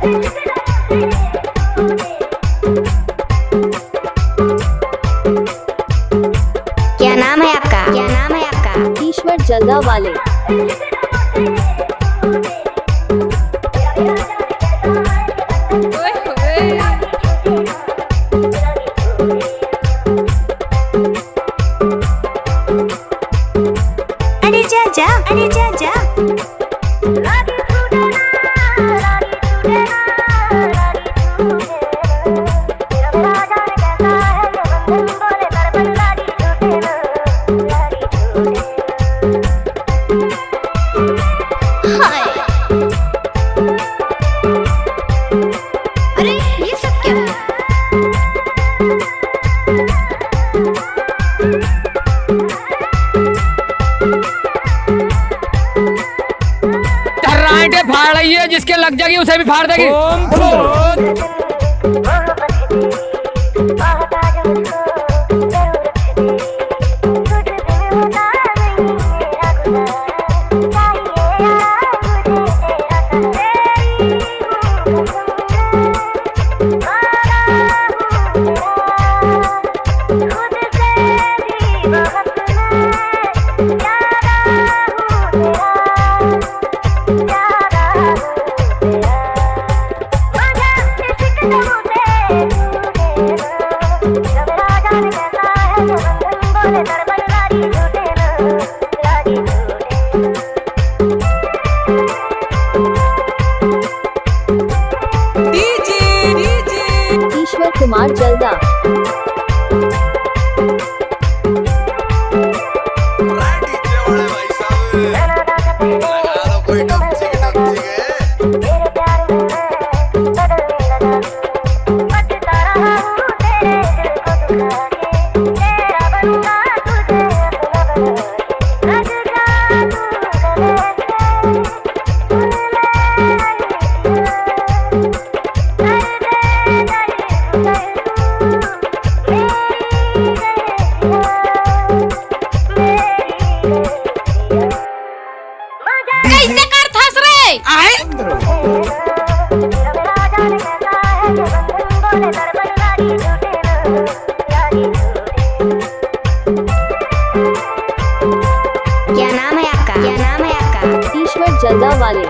क्या नाम है आपका? क्या नाम है आपका? ईश्वर जल्दा वाले। अरे जा जा, अरे जा जा। अरे ये सब क्या है? टर्रांटे फाड़ रही है, जिसके लग जाएगी उसे भी फाड़ देगी। ईश्वर कुमार जल्दा। कैसे कर थस रे? क्या नाम है आपका? क्या नाम है आपका? ईश्वर जल्दा वाले।